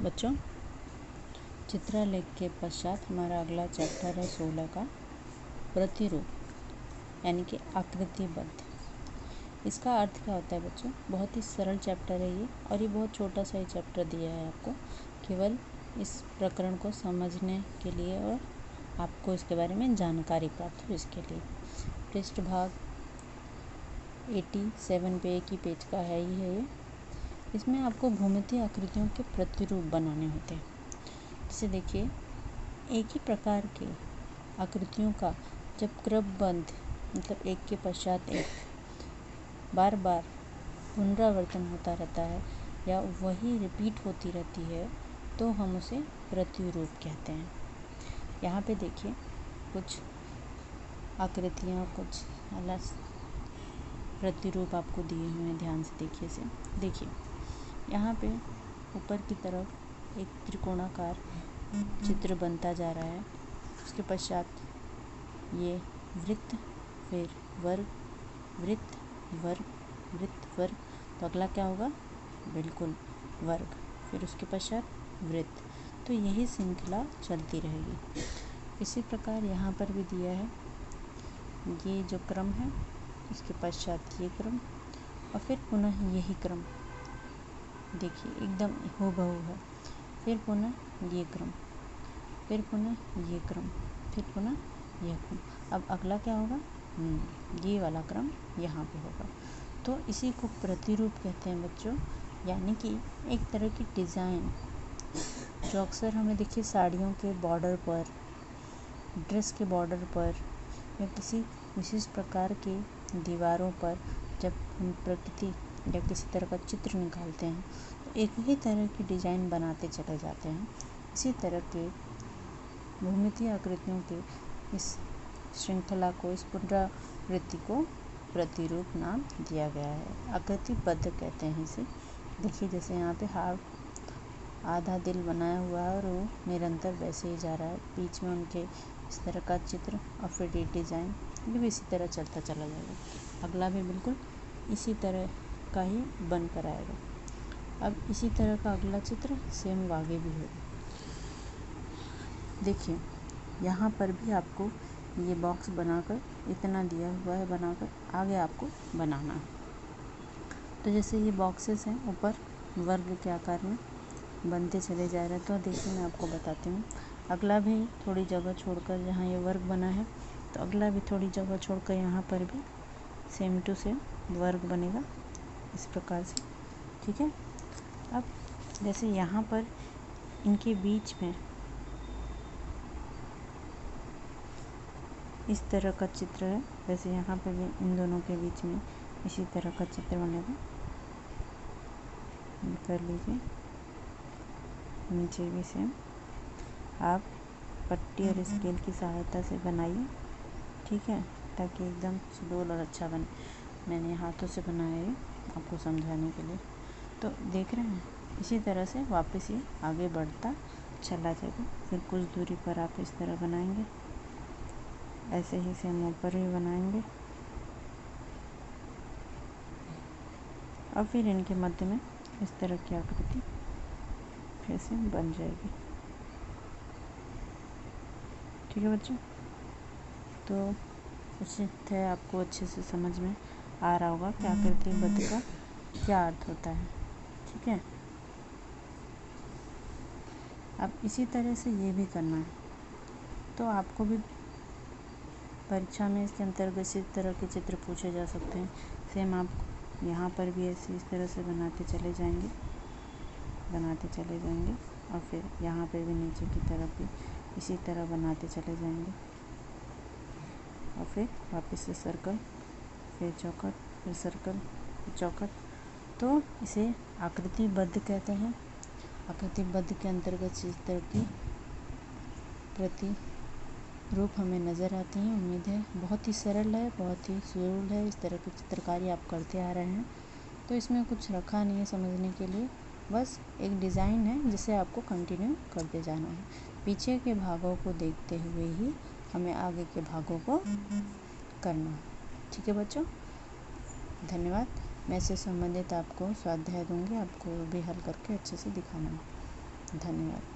बच्चों, चित्रालेख के पश्चात हमारा अगला चैप्टर है 16 का प्रतिरूप यानी कि आकृतिबद्ध। इसका अर्थ क्या होता है बच्चों? बहुत ही सरल चैप्टर है ये, और ये बहुत छोटा सा ही चैप्टर दिया है आपको, केवल इस प्रकरण को समझने के लिए और आपको इसके बारे में जानकारी प्राप्त हो इसके लिए। पृष्ठभाग 87 पे एक ही पेज का है ही है ये। इसमें आपको भूमितीय आकृतियों के प्रतिरूप बनाने होते हैं। जैसे देखिए, एक ही प्रकार के आकृतियों का जब क्रमबद्ध मतलब एक के पश्चात एक बार बार पुनरावर्तन होता रहता है या वही रिपीट होती रहती है तो हम उसे प्रतिरूप कहते हैं। यहाँ पे देखिए कुछ आकृतियाँ, कुछ अलग प्रतिरूप आपको दिए हुए हैं, ध्यान से देखिए इसे। देखिए यहाँ पे ऊपर की तरफ एक त्रिकोणाकार चित्र बनता जा रहा है, उसके पश्चात ये वृत्त, फिर वर्ग, वृत्त, वर्ग, वृत्त, वर्ग, तो अगला क्या होगा? बिल्कुल वर्ग, फिर उसके पश्चात वृत्त। तो यही श्रृंखला चलती रहेगी। इसी प्रकार यहाँ पर भी दिया है, ये जो क्रम है इसके पश्चात ये क्रम और फिर पुनः यही क्रम। देखिए एकदम हूबहू है। फिर पुनः ये क्रम, फिर पुनः ये क्रम, फिर पुनः यह क्रम। अब अगला क्या होगा? ये वाला क्रम यहाँ पे होगा। तो इसी को प्रतिरूप कहते हैं बच्चों, यानी कि एक तरह की डिज़ाइन जो अक्सर हमें देखिए साड़ियों के बॉर्डर पर, ड्रेस के बॉर्डर पर या किसी विशेष प्रकार के दीवारों पर जब हम प्रकृति या किसी तरह का चित्र निकालते हैं तो एक ही तरह की डिज़ाइन बनाते चले जाते हैं। इसी तरह के भूमितीय आकृतियों के इस श्रृंखला को, इस पुनरावृत्ति को प्रतिरूप नाम दिया गया है। आकृतिबद्ध कहते हैं इसे। देखिए जैसे यहाँ पे हार्ट, आधा दिल बनाया हुआ है और वो निरंतर वैसे ही जा रहा है, बीच में उनके इस तरह का चित्र और फिर ये डिज़ाइन, ये भी इसी तरह चलता चला जाएगा। अगला भी बिल्कुल इसी तरह का ही बन कर आएगा। अब इसी तरह का अगला चित्र सेम आगे भी होगा। देखिए यहाँ पर भी आपको ये बॉक्स बनाकर इतना दिया हुआ है, बनाकर आगे आपको बनाना है। तो जैसे ये बॉक्सेस हैं ऊपर वर्ग के आकार में बनते चले जा रहे हैं। तो देखिए मैं आपको बताती हूँ, अगला भी थोड़ी जगह छोड़कर, जहाँ ये वर्ग बना है तो अगला भी थोड़ी जगह छोड़कर यहाँ पर भी सेम टू सेम वर्ग बनेगा इस प्रकार से। ठीक है। अब जैसे यहाँ पर इनके बीच में इस तरह का चित्र है, वैसे यहाँ पर भी इन दोनों के बीच में इसी तरह का चित्र बनेगा। कर लीजिए, नीचे भी सेम आप पट्टी और स्केल की सहायता से बनाइए। ठीक है, ताकि एकदम सुडौल और अच्छा बने। मैंने हाथों से बनाया है आपको समझाने के लिए। तो देख रहे हैं, इसी तरह से वापस ये आगे बढ़ता चला जाएगा। फिर कुछ दूरी पर आप इस तरह बनाएंगे, ऐसे ही सेम ऊपर भी बनाएंगे और फिर इनके मध्य में इस तरह की आकृति फिर से बन जाएगी। ठीक है बच्चों, तो उचित है आपको अच्छे से समझ में आ रहा होगा कि आकृतिबद्ध का क्या अर्थ होता है। ठीक है। अब इसी तरह से ये भी करना है, तो आपको भी परीक्षा में इसके अंतर्गत इसी तरह के चित्र पूछे जा सकते हैं। सेम आप यहाँ पर भी ऐसे इस तरह से बनाते चले जाएंगे, बनाते चले जाएंगे और फिर यहाँ पे भी नीचे की तरफ भी इसी तरह बनाते चले जाएंगे और फिर वापस से सर्कल, फिर चौखट, फिर सर्कल, फिर चौखट। तो इसे आकृतिबद्ध कहते हैं। आकृतिबद्ध के अंतर्गत इस तरह की प्रतिरूप हमें नज़र आती हैं। उम्मीद है बहुत ही सरल है, बहुत ही सुलभ है। इस तरह की चित्रकारी आप करते आ रहे हैं, तो इसमें कुछ रखा नहीं है समझने के लिए, बस एक डिज़ाइन है जिसे आपको कंटिन्यू करते जाना है। पीछे के भागों को देखते हुए ही हमें आगे के भागों को करना है। ठीक है बच्चों, धन्यवाद। मैं इससे संबंधित आपको स्वाध्याय दूंगी, आपको भी हल करके अच्छे से दिखाना है। धन्यवाद।